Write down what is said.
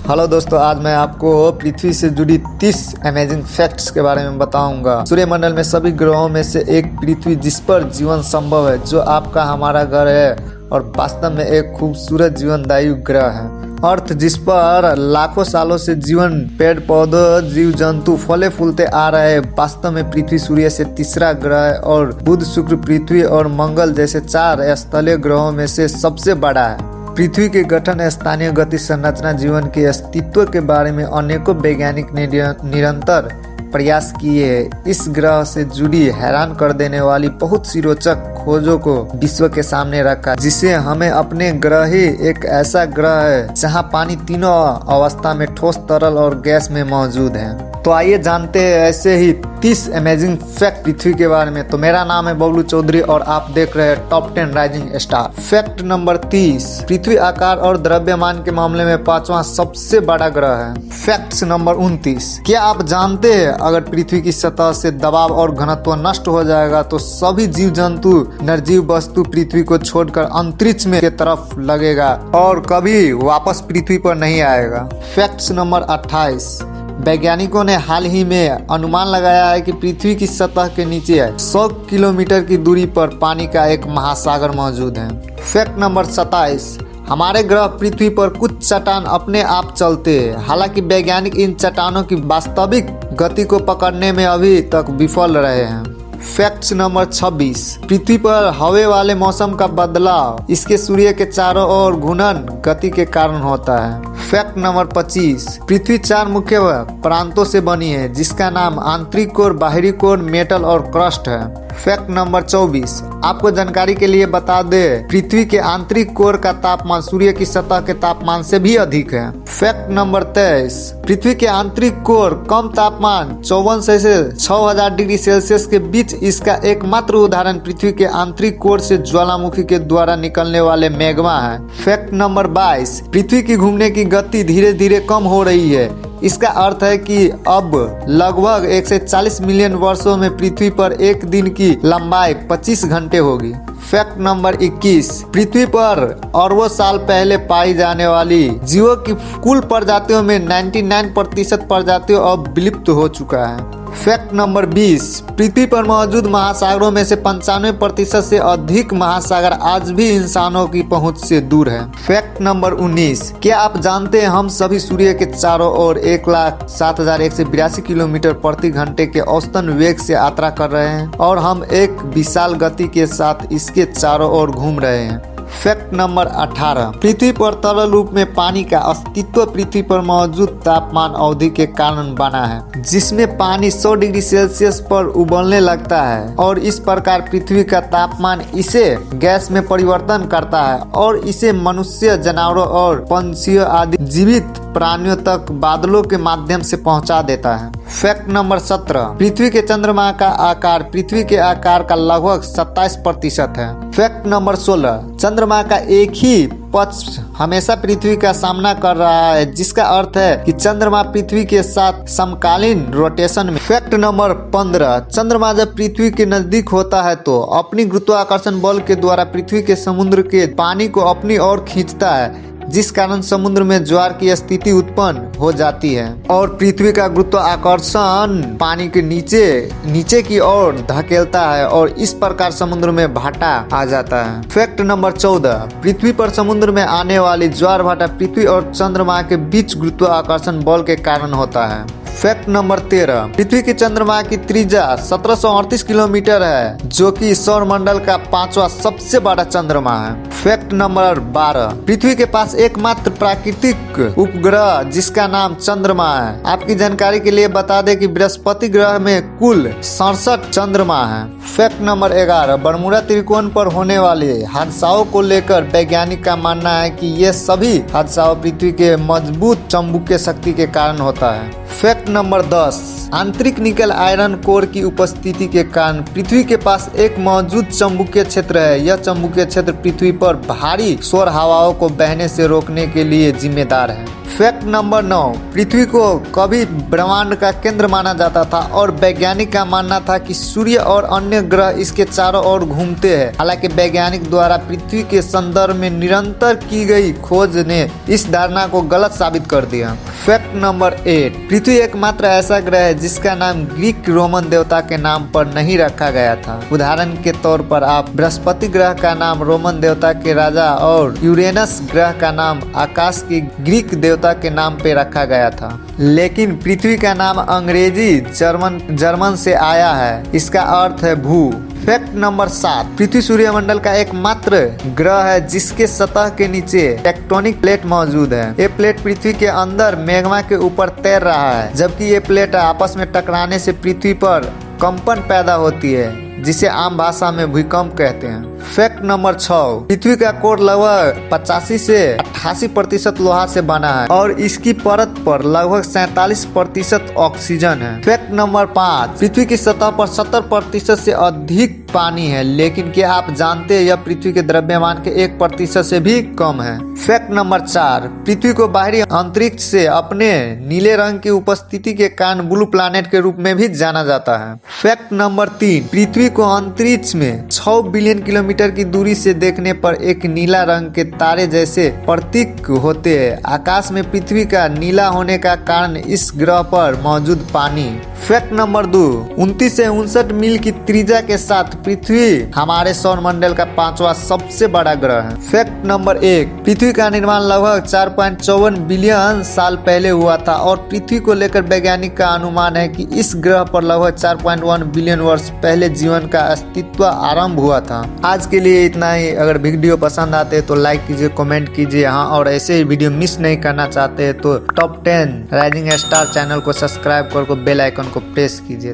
Hello दोस्तों, आज मैं आपको पृथ्वी से जुड़ी 30 अमेजिंग फैक्ट्स के बारे में बताऊंगा। सूर्यमंडल में सभी ग्रहों में से एक पृथ्वी जिस पर जीवन संभव है, जो आपका हमारा घर है और वास्तव में एक खूबसूरत जीवनदायी ग्रह है। अर्थ जिस पर लाखों सालों से जीवन, पेड़ पौधे, जीव जंतु फले फूलते आ रहे हैं, वास्तव में पृथ्वी सूर्य से तीसरा ग्रह है और बुध, शुक्र, पृथ्वी और मंगल जैसे 4 स्थलीय ग्रहों में से सबसे बड़ा है। पृथ्वी के गठन, स्थानीय गति, संरचना, जीवन के अस्तित्व के बारे में अनेकों वैज्ञानिक ने निरंतर प्रयास किए हैं। इस ग्रह से जुड़ी हैरान कर देने वाली बहुत सी रोचक खोजों को विश्व के सामने रखा, जिसे हमें अपने ग्रह ही एक ऐसा ग्रह है जहां पानी तीनों अवस्था में ठोस, तरल और गैस में मौजूद है। तो आइए जानते हैं ऐसे ही 30 अमेजिंग फैक्ट पृथ्वी के बारे में। तो मेरा नाम है बबलू चौधरी और आप देख रहे हैं top 10 rising star. Fact number 30, पृथ्वी आकार और द्रव्यमान के मामले में 5वां सबसे बड़ा ग्रह है। फैक्ट नंबर 29, क्या आप जानते हैं अगर पृथ्वी की सतह से दबाव और घनत्व नष्ट हो जाएगा तो सभी जीव जंतु, निर्जीव वस्तु पृथ्वी को छोड़कर अंतरिक्ष में के तरफ लगेगा और कभी वापस पृथ्वी पर नहीं आएगा। फैक्ट नंबर 28, वैज्ञानिकों ने हाल ही में अनुमान लगाया है कि पृथ्वी की सतह के नीचे 100 किलोमीटर की दूरी पर पानी का एक महासागर मौजूद है। फैक्ट नंबर 27, हमारे ग्रह पृथ्वी पर कुछ चट्टान अपने आप चलते हैं, हालांकि वैज्ञानिक इन चट्टानों की वास्तविक गति को पकड़ने में अभी तक विफल रहे हैं। फैक्ट नंबर 26, पृथ्वी पर हवा वाले मौसम का बदलाव इसके सूर्य के चारों ओर घूर्णन गति के कारण होता है। फैक्ट नंबर 25, पृथ्वी 4 मुख्य प्रांतों से बनी है, जिसका नाम आंतरिक कोर, बाहरी कोर, मेटल और क्रस्ट है। फैक्ट नंबर 24, आपको जानकारी के लिए बता दें, पृथ्वी के आंतरिक कोर का तापमान सूर्य की सतह के तापमान से भी अधिक है। फैक्ट नंबर 23, पृथ्वी के आंतरिक कोर कम तापमान 54 से 6000 डिग्री सेल्सियस के बीच, इसका एकमात्र उदाहरण पृथ्वी के आंतरिक कोर से ज्वालामुखी के द्वारा निकलने वाले मैग्मा है। फैक्ट नंबर 22, पृथ्वी की घूमने की गति धीरे धीरे कम हो रही है। इसका अर्थ है कि अब लगभग 140 मिलियन वर्षों में पृथ्वी पर एक दिन की लंबाई 25 घंटे होगी। फैक्ट नंबर 21, पृथ्वी पर अरबों साल पहले पाई जाने वाली जीवों की कुल प्रजातियों में 99% प्रजातियों अब विलुप्त हो चुका है। फैक्ट नंबर 20, पृथ्वी पर मौजूद महासागरों में से 95% से अधिक महासागर आज भी इंसानों की पहुंच से दूर है। फैक्ट नंबर 19, क्या आप जानते हैं हम सभी सूर्य के चारों ओर 1,07,182 किलोमीटर प्रति घंटे के औसतन वेग से यात्रा कर रहे हैं और हम एक विशाल गति के साथ इसके चारों ओर घूम रहे हैं। फैक्ट नंबर 18, पृथ्वी पर तरल रूप में पानी का अस्तित्व पृथ्वी पर मौजूद तापमान अवधि के कारण बना है, जिसमें पानी 100 डिग्री सेल्सियस पर उबलने लगता है और इस प्रकार पृथ्वी का तापमान इसे गैस में परिवर्तन करता है और इसे मनुष्य, जानवरों और पंछियों आदि जीवित प्राणियों तक बादलों के माध्यम से पहुंचा देता है। फैक्ट नंबर 17, पृथ्वी के चंद्रमा का आकार पृथ्वी के आकार का लगभग 27% है। फैक्ट नंबर 16, चंद्रमा का एक ही पक्ष हमेशा पृथ्वी का सामना कर रहा है, जिसका अर्थ है कि चंद्रमा पृथ्वी के साथ समकालीन रोटेशन में। फैक्ट नंबर 15, चंद्रमा जब पृथ्वी के नजदीक होता है तो अपनी गुरुत्वाकर्षण बल के द्वारा पृथ्वी के समुद्र के पानी को अपनी ओर खींचता है, जिस कारण समुद्र में ज्वार की स्थिति उत्पन्न हो जाती है और पृथ्वी का गुरुत्वाकर्षण पानी के नीचे की ओर धकेलता है और इस प्रकार समुद्र में भाटा आ जाता है। फैक्ट नंबर 14, पृथ्वी पर समुद्र में आने वाली ज्वार भाटा पृथ्वी और चंद्रमा के बीच गुरुत्वाकर्षण बल के कारण होता है। फैक्ट नंबर 13, पृथ्वी की चंद्रमा की त्रिज्या 1738 किलोमीटर है, जो कि सौर मंडल का 5वां सबसे बड़ा चंद्रमा है। फैक्ट नंबर 12, पृथ्वी के पास एकमात्र प्राकृतिक उपग्रह जिसका नाम चंद्रमा है। आपकी जानकारी के लिए बता दें कि बृहस्पति ग्रह में कुल 67 चंद्रमा है। फैक्ट नंबर 11, बरमूडा त्रिकोण पर होने वाले हादसाओं को लेकर वैज्ञानिक का मानना है कि ये सभी हादसाओं पृथ्वी के मजबूत चुंबकीय शक्ति के कारण होता है। फैक्ट नंबर 10, आंतरिक निकल आयरन कोर की उपस्थिति के कारण पृथ्वी के पास एक मौजूद चुंबकीय क्षेत्र है। यह चुंबकीय क्षेत्र पृथ्वी पर भारी सौर हवाओं को बहने से रोकने के लिए जिम्मेदार है। फैक्ट नंबर 9, पृथ्वी को कभी ब्रह्मांड का केंद्र माना जाता था और वैज्ञानिक का मानना था कि सूर्य और अन्य ग्रह इसके चारों ओर घूमते हैं। हालांकि वैज्ञानिक द्वारा पृथ्वी के संदर्भ में निरंतर की गई खोज ने इस धारणा को गलत साबित कर दिया। फैक्ट नंबर 8, पृथ्वी एकमात्र ऐसा ग्रह है जिसका नाम ग्रीक रोमन देवता के नाम पर नहीं रखा गया था। उदाहरण के तौर पर आप बृहस्पति ग्रह का नाम रोमन देवता के राजा और यूरेनस ग्रह का नाम आकाश के ग्रीक देवता के नाम पे रखा गया था। लेकिन पृथ्वी का नाम अंग्रेजी जर्मन से आया है। इसका अर्थ है भू। फैक्ट नंबर 7, पृथ्वी सूर्यमंडल का एकमात्र ग्रह है जिसके सतह के नीचे टेक्टोनिक प्लेट मौजूद है। ये प्लेट पृथ्वी के अंदर मैग्मा के ऊपर तैर रहा है, जबकि ये प्लेट आपस में टकराने से पृथ्वी पर कंपन पैदा होती है, जिसे आम भाषा में भूकंप कहते हैं। फैक्ट नंबर 6, पृथ्वी का कोर लगभग 85 से 88% लोहा से बना है और इसकी परत पर लगभग 47% ऑक्सीजन है। फैक्ट नंबर 5, पृथ्वी की सतह पर 70% से अधिक पानी है, लेकिन क्या आप जानते हैं यह पृथ्वी के द्रव्यमान के 1% से भी कम है। फैक्ट नंबर 4, पृथ्वी को बाहरी अंतरिक्ष से अपने नीले रंग की उपस्थिति के कारण ब्लू प्लैनेट के रूप में भी जाना जाता है। फैक्ट नंबर 3, पृथ्वी को अंतरिक्ष में 6 बिलियन किलोमीटर की दूरी से देखने पर एक नीला रंग के तारे जैसे प्रतीक होते हैं। आकाश में पृथ्वी का नीला होने का कारण इस ग्रह पर मौजूद पानी। फैक्ट नंबर 2, 29 से 59 मील की त्रिज्या के साथ पृथ्वी हमारे सौर मंडल का 5वां सबसे बड़ा ग्रह है। फैक्ट नंबर 1, पृथ्वी का निर्माण लगभग 4.54 बिलियन साल पहले हुआ था और पृथ्वी को लेकर वैज्ञानिक का अनुमान है कि इस ग्रह पर लगभग 4.1 बिलियन वर्ष पहले जीवन का अस्तित्व आरंभ हुआ था। आज के लिए इतना ही। अगर वीडियो पसंद आते हैं तो लाइक कीजिए, कमेंट कीजिए। हाँ, और ऐसे ही वीडियो मिस नहीं करना चाहते हैं तो टॉप 10 राइजिंग स्टार चैनल को सब्सक्राइब करके बेल आइकन को प्रेस कीजिए।